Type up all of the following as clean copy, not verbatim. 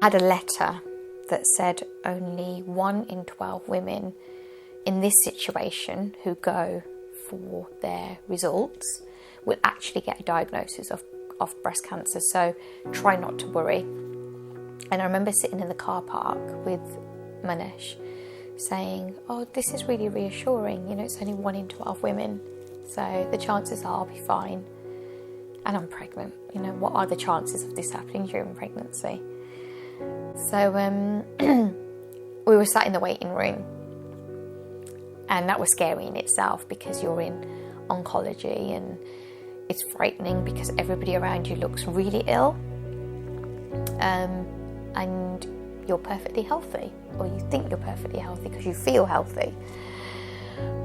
I had a letter that said only 1 in 12 women in this situation who go for their results will actually get a diagnosis of breast cancer, so try not to worry. And I remember sitting in the car park with Manesh saying, oh, this is really reassuring, it's only 1 in 12 women, so the chances are I'll be fine. And I'm pregnant, what are the chances of this happening during pregnancy? So we were sat in the waiting room, and that was scary in itself because you're in oncology and it's frightening because everybody around you looks really ill, and you're perfectly healthy, or you think you're perfectly healthy because you feel healthy.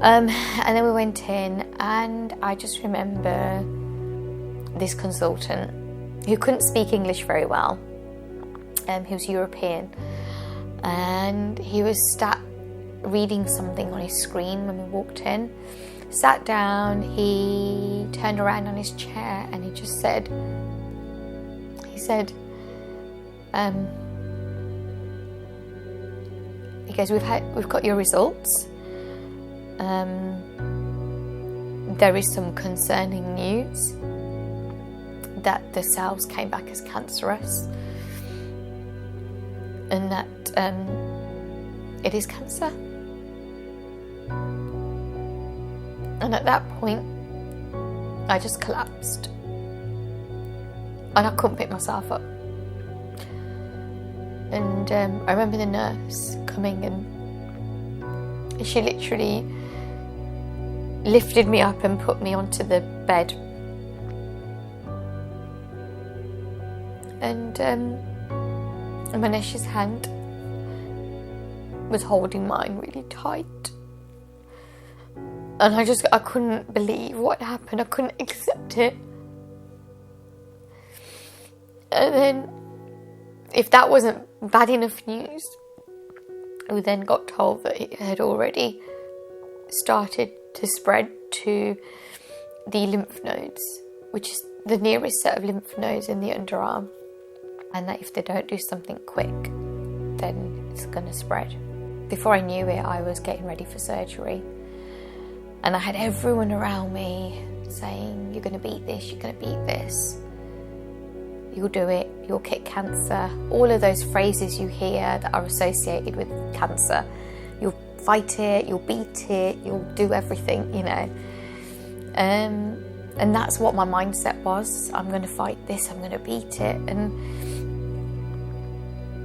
And then we went in, and I just remember this consultant who couldn't speak English very well. He was European, and he was sat reading something on his screen when we walked in. Sat down, he turned around on his chair, and he just said, he goes, we've got your results. There is some concerning news that the cells came back as cancerous, and that it is cancer. And at that point, I just collapsed, and I couldn't pick myself up. And I remember the nurse coming, and she literally lifted me up and put me onto the bed. And Manesh's hand was holding mine really tight. And I couldn't believe what happened. I couldn't accept it. And then, if that wasn't bad enough news, we then got told that it had already started to spread to the lymph nodes, which is the nearest set of lymph nodes in the underarm. And that if they don't do something quick, then it's going to spread. Before I knew it, I was getting ready for surgery. And I had everyone around me saying, you're going to beat this, you're going to beat this. You'll do it, you'll kick cancer. All of those phrases you hear that are associated with cancer. You'll fight it, you'll beat it, you'll do everything, And that's what my mindset was. I'm going to fight this, I'm going to beat it.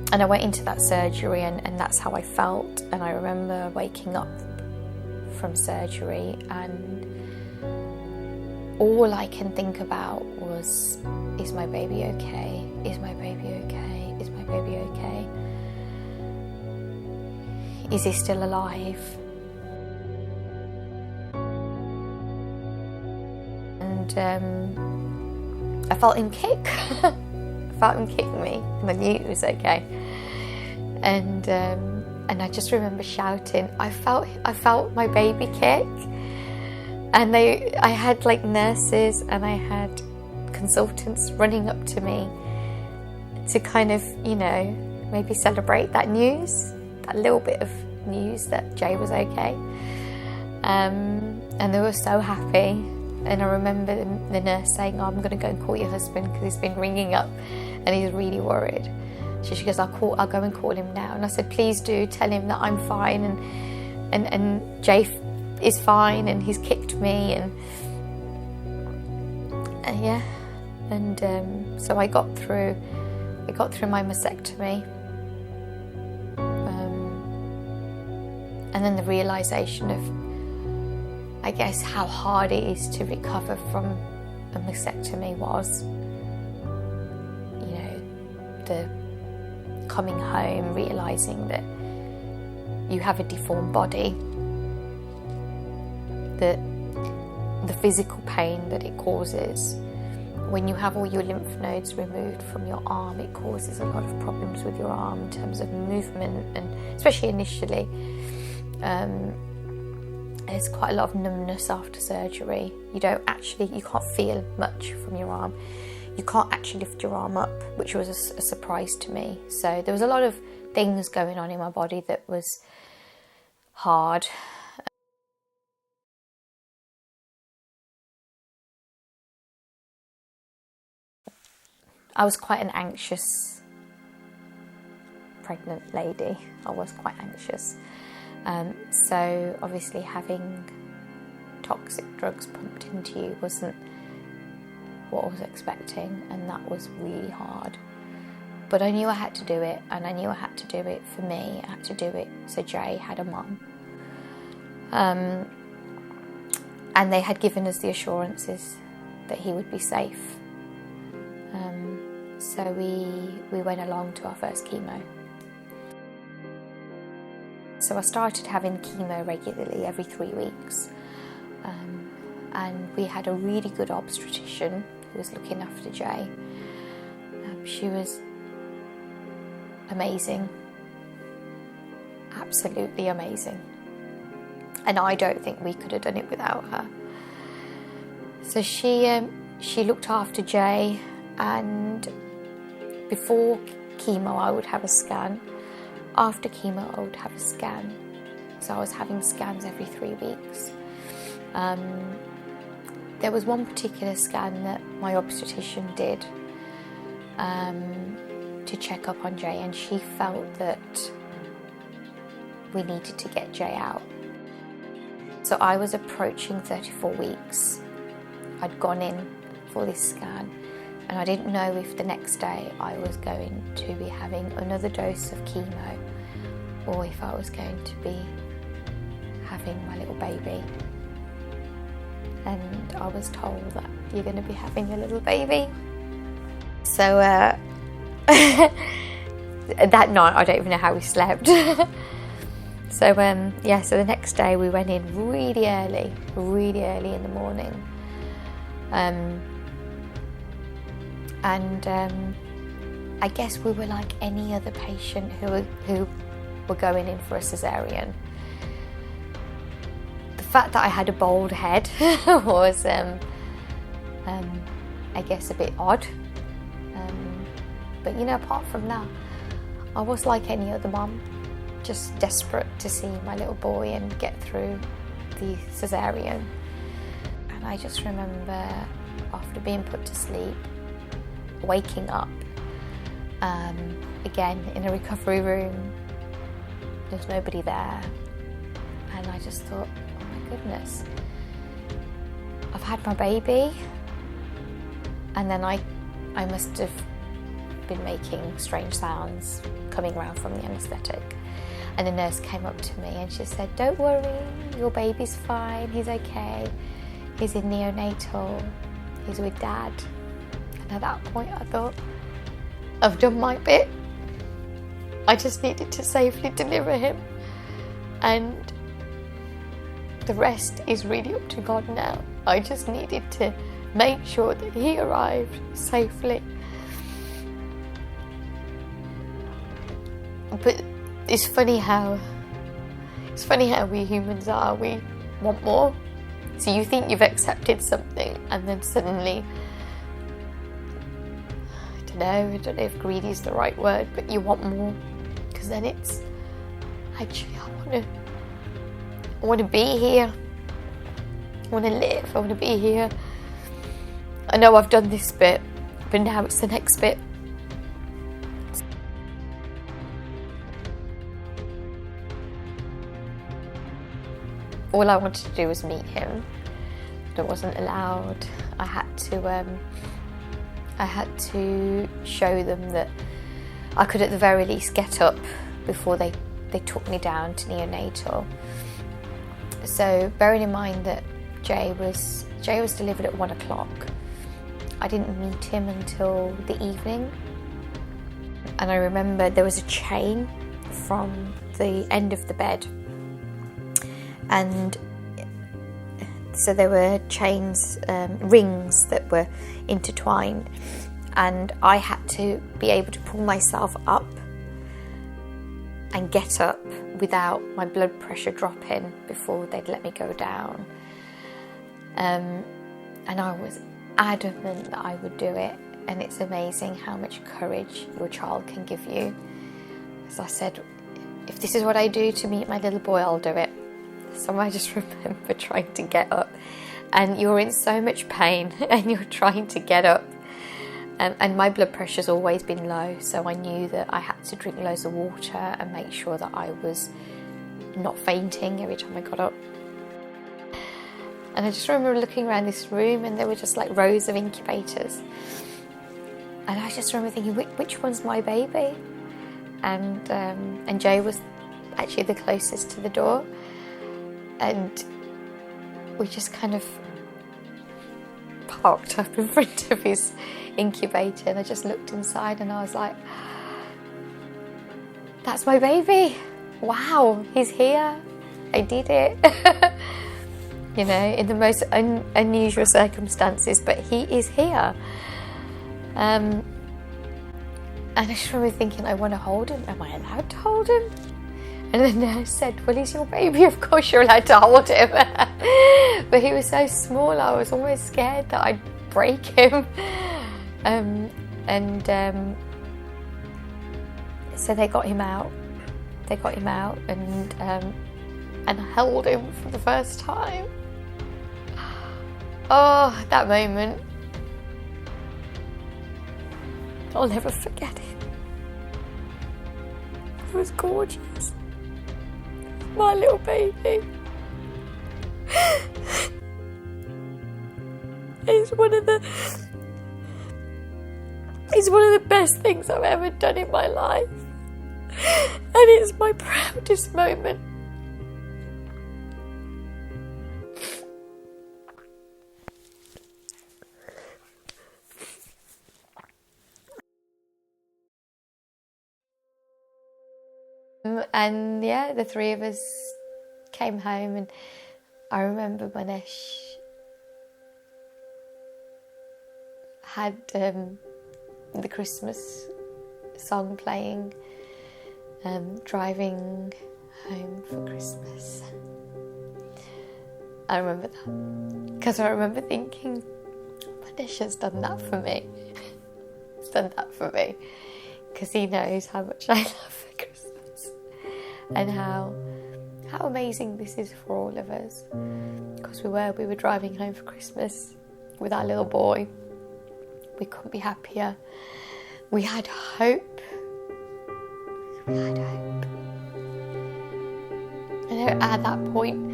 And I went into that surgery, and that's how I felt. And I remember waking up from surgery, and all I can think about was, is my baby okay? Is my baby okay? Is my baby okay? Is he still alive? And I felt him kick. I felt him kick me, and I knew it was okay. And I just remember shouting, I felt my baby kick. And I had like nurses and I had consultants running up to me to kind of, maybe celebrate that news, that little bit of news that Jay was okay. And they were so happy. And I remember the nurse saying, I'm going to go and call your husband because he's been ringing up and he's really worried. So she goes, I'll go and call him now. And I said, please do tell him that I'm fine and Jay is fine and he's kicked me and yeah. And so I got through my mastectomy. And then the realisation of, I guess, how hard it is to recover from a mastectomy was, the coming home, realising that you have a deformed body, that the physical pain that it causes when you have all your lymph nodes removed from your arm, it causes a lot of problems with your arm in terms of movement, and especially initially. There's quite a lot of numbness after surgery. You can't feel much from your arm. you can't actually lift your arm up, which was a surprise to me. So there was a lot of things going on in my body that was hard. I was quite an anxious pregnant lady. I was quite anxious. So obviously having toxic drugs pumped into you wasn't what I was expecting, and that was really hard. But I knew I had to do it, and I knew I had to do it for me. I had to do it so Jay had a mum. And they had given us the assurances that he would be safe. So we went along to our first chemo. So I started having chemo regularly every 3 weeks. And we had a really good obstetrician who was looking after Jay. She was amazing, absolutely amazing. And I don't think we could have done it without her. So she looked after Jay, and before chemo I would have a scan. After chemo I would have a scan. So I was having scans every 3 weeks. There was one particular scan that my obstetrician did to check up on Jay, and she felt that we needed to get Jay out. So I was approaching 34 weeks. I'd gone in for this scan, and I didn't know if the next day I was going to be having another dose of chemo or if I was going to be having my little baby. And I was told that you're going to be having a little baby. So that night I don't even know how we slept. So so the next day we went in really early in the morning. I guess we were like any other patient who were going in for a cesarean. The fact that I had a bald head was, I guess, a bit odd. But apart from that, I was like any other mum, just desperate to see my little boy and get through the cesarean. And I just remember, after being put to sleep, waking up again in a recovery room. There's nobody there, and I just thought, oh my goodness, I've had my baby, and then I must have been making strange sounds coming around from the anaesthetic. And the nurse came up to me and she said, "Don't worry, your baby's fine, he's okay, he's in neonatal, he's with Dad." And at that point I thought, I've done my bit. I just needed to safely deliver him, and the rest is really up to God now. I just needed to make sure that he arrived safely. But it's funny how we humans are. We want more. So you think you've accepted something, and then suddenly, I don't know if greedy is the right word, but you want more, because then it's actually I want to be here. I want to live. I want to be here. I know I've done this bit, but now it's the next bit. All I wanted to do was meet him, but I wasn't allowed. I had to show them that I could at the very least get up before they took me down to neonatal. So bearing in mind that Jay was delivered at 1 o'clock, I didn't meet him until the evening. And I remember there was a chain from the end of the bed, and so there were chains, rings that were intertwined, and I had to be able to pull myself up and get up without my blood pressure dropping before they'd let me go down. And I was adamant that I would do it, and it's amazing how much courage your child can give you. As I said, if this is what I do to meet my little boy, I'll do it. So I just remember trying to get up, and you're in so much pain and you're trying to get up. And my blood pressure's always been low, so I knew that I had to drink loads of water and make sure that I was not fainting every time I got up. And I just remember looking around this room, and there were just like rows of incubators. And I just remember thinking, which one's my baby? And Jay was actually the closest to the door. And we just kind of parked up in front of his incubator, and I just looked inside and I was like, that's my baby. Wow, he's here. I did it. You know, in the most unusual circumstances, but he is here. And I just remember thinking, I want to hold him. Am I allowed to hold him? And the nurse said, well, he's your baby, of course you're allowed to hold him. But he was so small, I was almost scared that I'd break him. So they got him out. And I held him for the first time. Oh, that moment. I'll never forget it. It was gorgeous. My little baby. It's one of the best things I've ever done in my life. And it's my proudest moment. And yeah, the three of us came home, and I remember Manesh had the Christmas song playing, driving home for Christmas. I remember that because I remember thinking, Manesh has done that for me. He's done that for me because he knows how much I love for Christmas and how amazing this is for all of us. Because we were driving home for Christmas with our little boy. We couldn't be happier. We had hope. And at that point,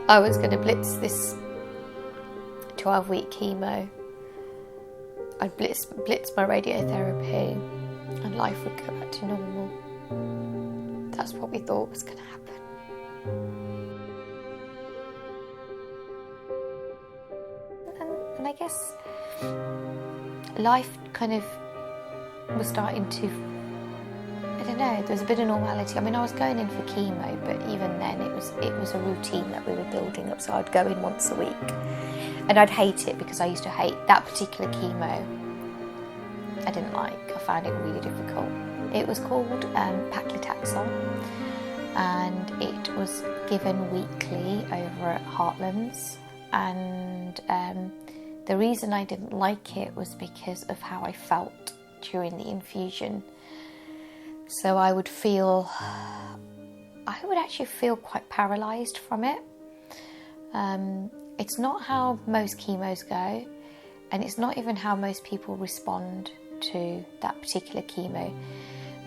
I was going to blitz this 12-week chemo. I'd blitz my radiotherapy, and life would go back to normal. That's what we thought was going to happen. And I guess life kind of was starting to, I don't know, there was a bit of normality. I mean, I was going in for chemo, but even then it was a routine that we were building up. So I'd go in once a week, and I'd hate it because I used to hate that particular chemo. I didn't like. I found it really difficult. It was called paclitaxel, and it was given weekly over at Heartlands. And the reason I didn't like it was because of how I felt during the infusion. So I would actually feel quite paralysed from it. It's not how most chemos go, and it's not even how most people respond to that particular chemo,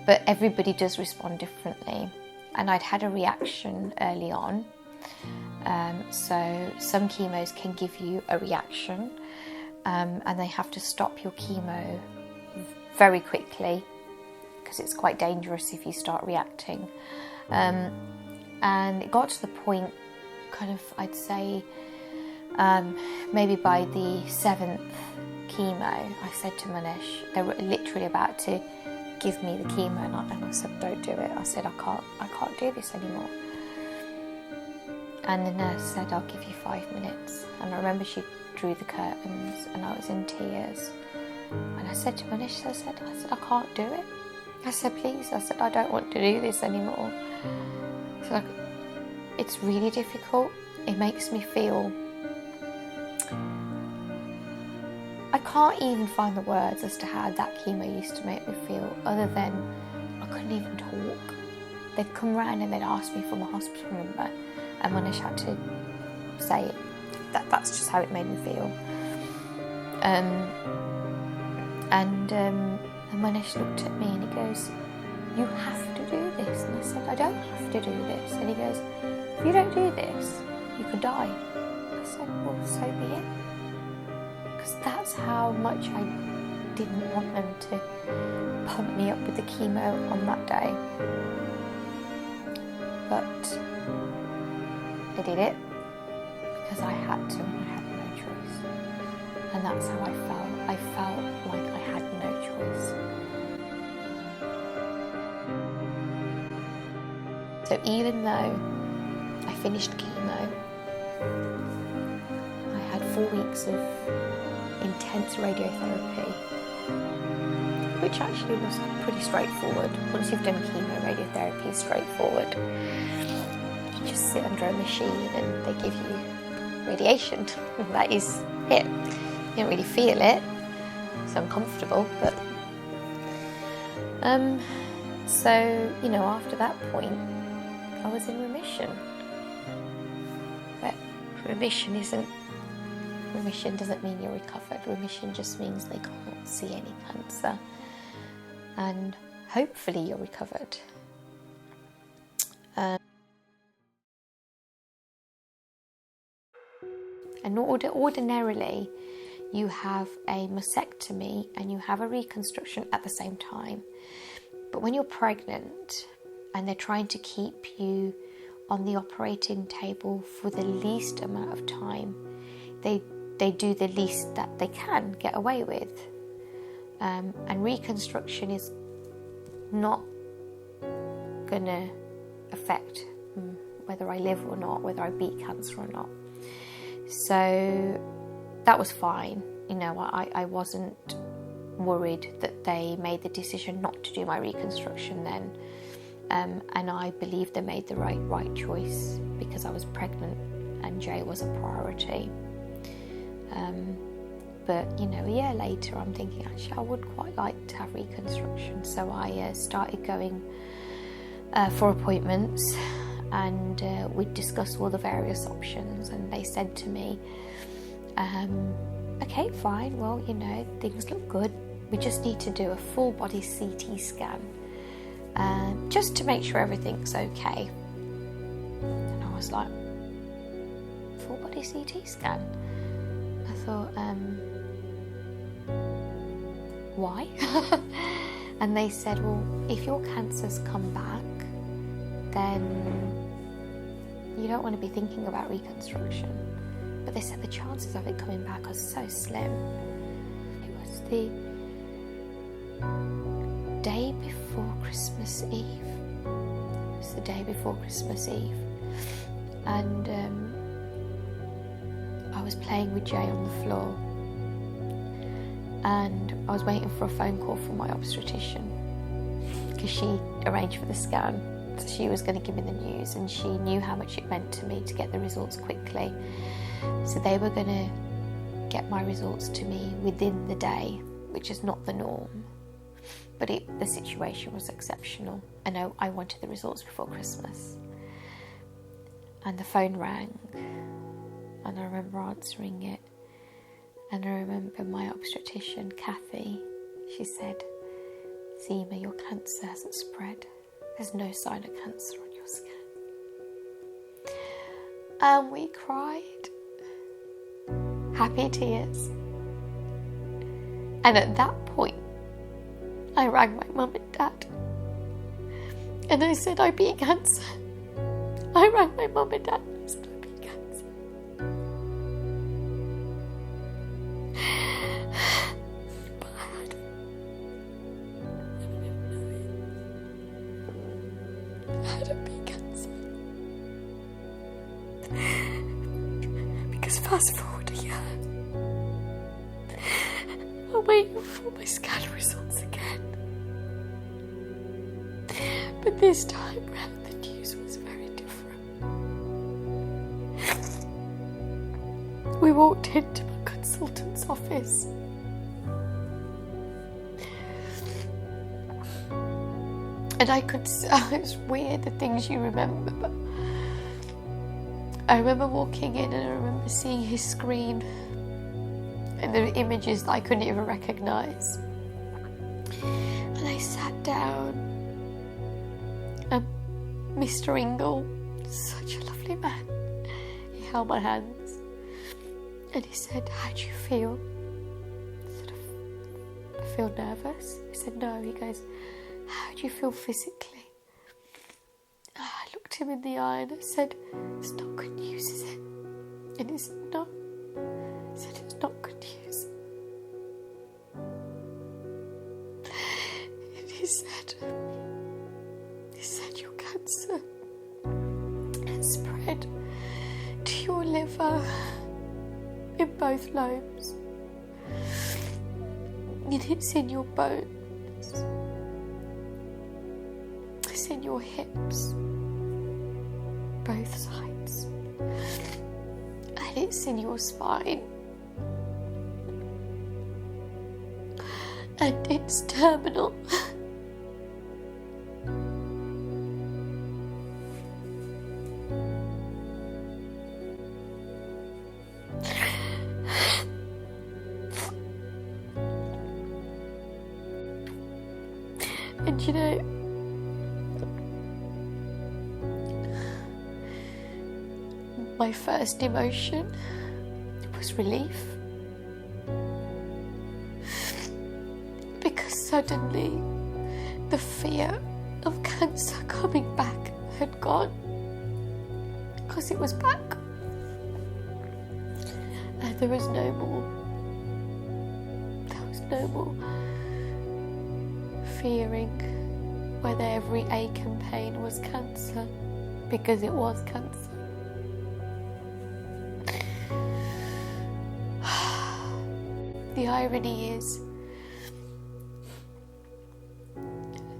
but everybody does respond differently. And I'd had a reaction early on. So some chemos can give you a reaction, and they have to stop your chemo very quickly because it's quite dangerous if you start reacting. And it got to the point, kind of, I'd say, maybe by the 7th chemo, I said to Manesh, they were literally about to give me the chemo, and I said, don't do it. I said, I can't do this anymore. And the nurse said, I'll give you 5 minutes. And I remember she drew the curtains, and I was in tears. And I said to Manesh, I said, I can't do it. I said, please. I said, I don't want to do this anymore. So it's really difficult. It makes me feel, I can't even find the words as to how that chemo used to make me feel, other than I couldn't even talk. They'd come round and they'd ask me for my hospital number, and when I had to say it, that's just how it made me feel. And Manish looked at me and he goes, "You have to do this." And I said, "I don't have to do this." And he goes, "If you don't do this, you could die." I said, "Well, so be it." Because that's how much I didn't want them to pump me up with the chemo on that day. But I did it because I had to, and I had no choice. And that's how I felt. I felt like I had no choice. So even though I finished chemo, I had 4 weeks of intense radiotherapy, which actually was pretty straightforward. Once you've done chemo, radiotherapy is straightforward. You just sit under a machine and they give you radiation. That is it. You don't really feel it. It's uncomfortable, but so, you know, after that point I was in remission. But remission doesn't mean you're recovered. Remission just means they can't see any cancer, and hopefully you're recovered. And ordinarily you have a mastectomy and you have a reconstruction at the same time. But when you're pregnant and they're trying to keep you on the operating table for the least amount of time, they do the least that they can get away with. And reconstruction is not going to affect whether I live or not, whether I beat cancer or not. So that was fine. You know, I wasn't worried that they made the decision not to do my reconstruction then. And I believe they made the right choice because I was pregnant and Jay was a priority. But, you know, a year later I'm thinking, actually, I would quite like to have reconstruction. So I started going for appointments, and we discussed all the various options, and they said to me, okay, fine, well, you know, things look good. We just need to do a full body CT scan, just to make sure everything's okay. And I was like, full body CT scan? I thought, why? And they said, well, if your cancer's come back, then you don't want to be thinking about reconstruction. But they said the chances of it coming back are so slim. It was the day before Christmas Eve. It was the day before Christmas Eve. And I was playing with Jay on the floor. And I was waiting for a phone call from my obstetrician because she arranged for the scan. So she was going to give me the news, and she knew how much it meant to me to get the results quickly. So they were going to get my results to me within the day, which is not the norm. But the situation was exceptional. I wanted the results before Christmas. And the phone rang, and I remember answering it. And I remember my obstetrician, Kathy, she said, "Seema, your cancer hasn't spread. There's no sign of cancer on your scan." And we cried. Happy tears. And at that point, I rang my mum and dad. And I said, I beat cancer. I rang my mum and dad and I said, I beat cancer. But I hadn't beat cancer. Because fast forward a year, I'm waiting for my scan results again. But this time round, the news was very different. We walked into my consultant's office, And it's weird the things you remember, but I remember walking in and I remember seeing his screen and the images that I couldn't even recognise. And I sat down and Mr. Ingle, such a lovely man, he held my hands and he said, "How do you feel?" I said, "I feel nervous." He said, "No." He goes, "How do you feel physically?" I looked him in the eye and I said, "It's not good news, is it?" And he said, "No." I said, "It's not good news." And he said, "Your cancer has spread to your liver in both lobes. And it's in your bones. It's in your hips, both sides. And it's in your spine. And it's terminal." And you know, my first emotion was relief. Because suddenly the fear of cancer coming back had gone. Because it was back. And there was no more fearing whether every ache and pain was cancer, because it was cancer. The irony is,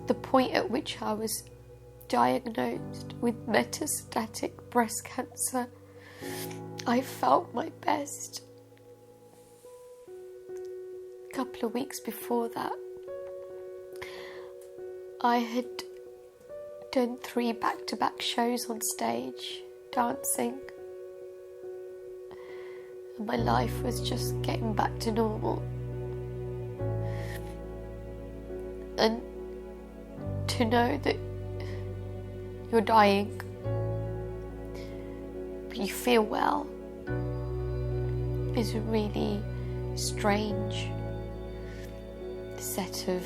the point at which I was diagnosed with metastatic breast cancer, I felt my best. A couple of weeks before that, I had done 3 back-to-back shows on stage, dancing. And my life was just getting back to normal. And to know that you're dying, but you feel well, is a really strange set of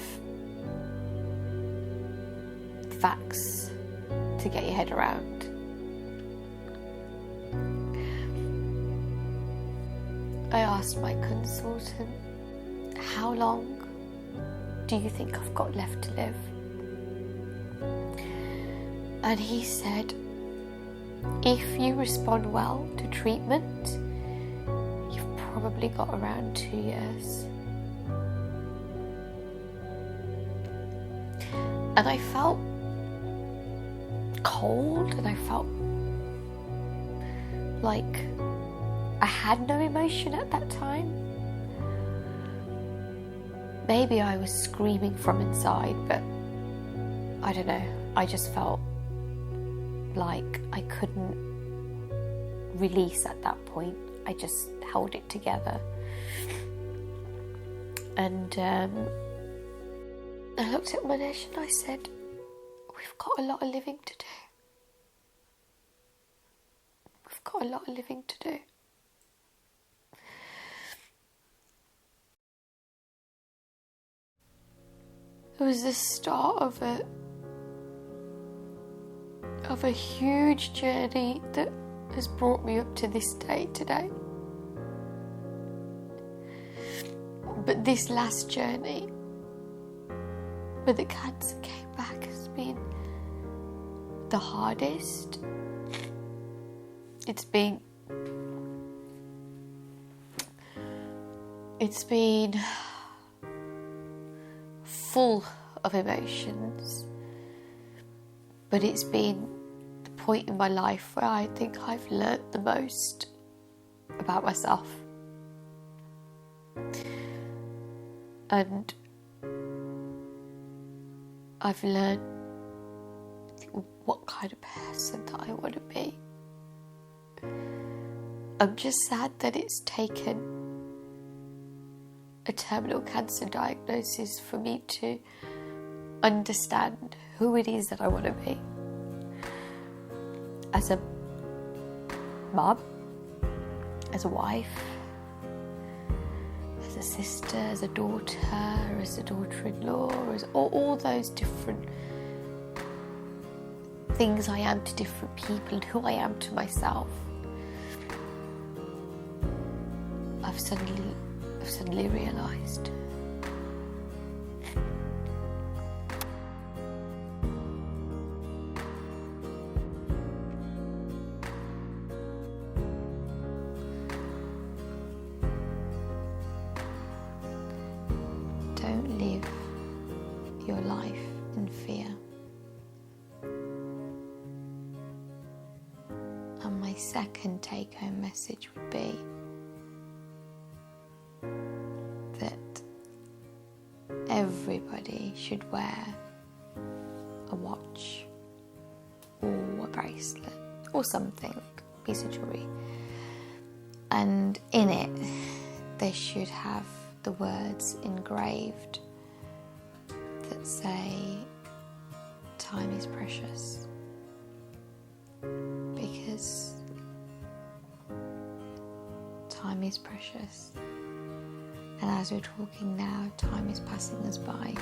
facts to get your head around. I asked my consultant, "How long do you think I've got left to live?" And he said, "If you respond well to treatment, you've probably got around 2 years." And I felt cold, and I felt like I had no emotion at that time. Maybe I was screaming from inside, but I don't know. I just felt like I couldn't release at that point. I just held it together. And I looked at Manesh and I said, "We've got a lot of living to do. We've got a lot of living to do." It was the start of a huge journey that has brought me up to this day today. But this last journey, where the cancer came back, has been the hardest. It's been full of emotions, but it's been the point in my life where I think I've learnt the most about myself. And I've learnt what kind of person that I want to be. I'm just sad that it's taken a terminal cancer diagnosis for me to understand who it is that I want to be. As a mum, as a wife, as a sister, as a daughter-in-law, as all those different things I am to different people and who I am to myself. I've suddenly realised. Don't live your life in fear. And my second take-home message would be that everybody should wear a watch or a bracelet or something, piece of jewellery, and in it they should have the words engraved that say, time is precious, because time is precious. And as we're talking now, time is passing us by.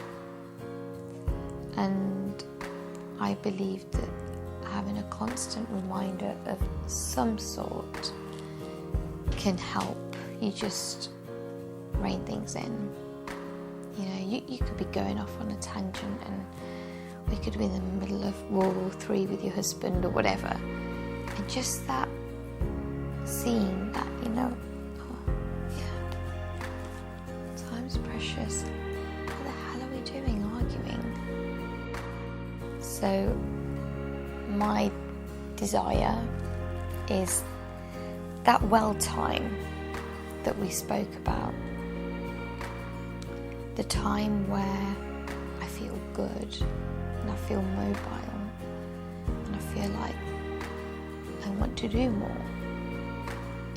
And I believe that having a constant reminder of some sort can help you just rein things in. You know, you could be going off on a tangent and we could be in the middle of World War III with your husband or whatever. And just that seeing that, you know, precious. What the hell are we doing arguing? So my desire is that well time that we spoke about, the time where I feel good and I feel mobile and I feel like I want to do more,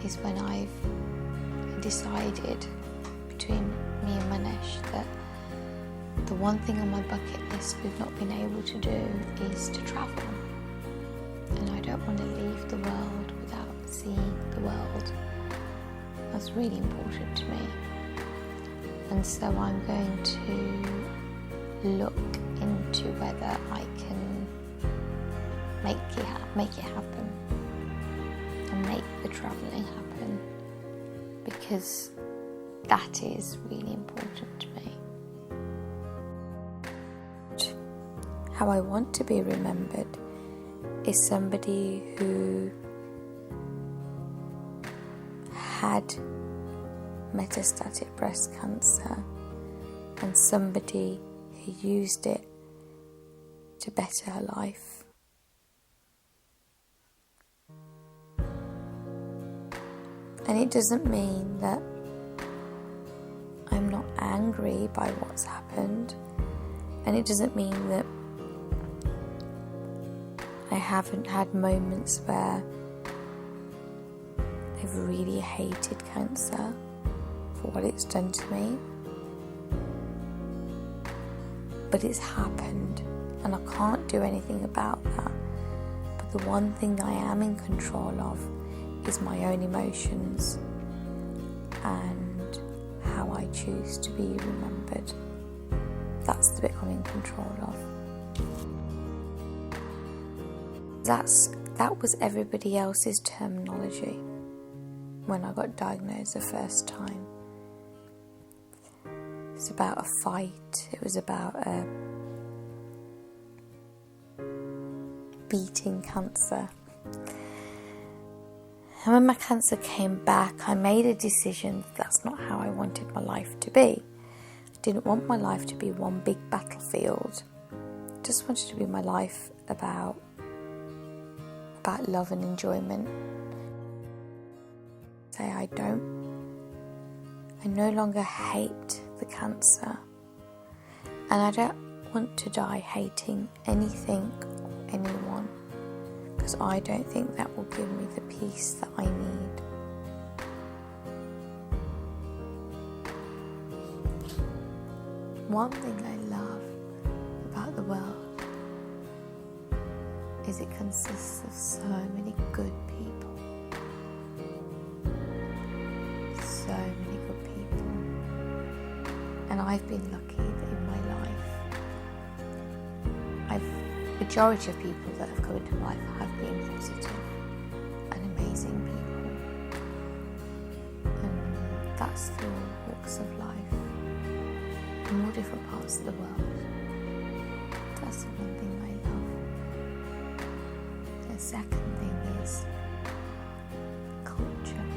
is when I've decided between me and Manesh that the one thing on my bucket list we've not been able to do is to travel. And I don't want to leave the world without seeing the world. That's really important to me. And so I'm going to look into whether I can make it happen and make the travelling happen, because that is really important to me. How I want to be remembered is somebody who had metastatic breast cancer and somebody who used it to better her life. And it doesn't mean that I'm not angry by what's happened, and it doesn't mean that I haven't had moments where I've really hated cancer for what it's done to me. But it's happened and I can't do anything about that. But the one thing I am in control of is my own emotions and how I choose to be remembered. That's the bit I'm in control of. That was everybody else's terminology when I got diagnosed the first time. It was about a fight, it was about a beating cancer. And when my cancer came back, I made a decision that's not how I wanted my life to be. I didn't want my life to be one big battlefield. I just wanted to be my life about love and enjoyment. I no longer hate the cancer, and I don't want to die hating anything anyone, because I don't think that will give me the peace that I need. One thing I love about the world is it consists of so many good people. So many good people. And I've been lucky that in my life, majority of people that have come into my life have been positive and amazing people. And that's through all walks of life, in all different parts of the world. That's the one thing I love. The second thing is culture.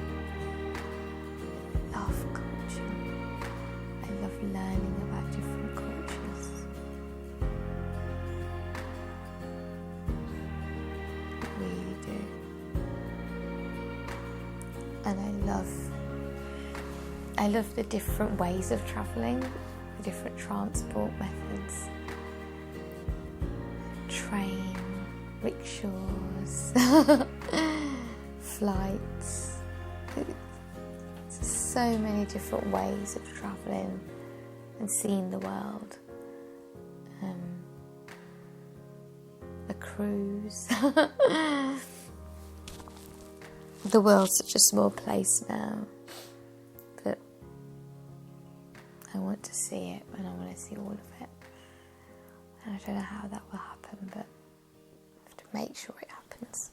I love culture. I love learning about different cultures. I really do. And I love the different ways of travelling, the different transport methods. Train, rickshaws, flights. There's so many different ways of travelling and seeing the world. A cruise. The world's such a small place now, but I want to see it and I want to see all of it. And I don't know how that will happen, but I have to make sure it happens.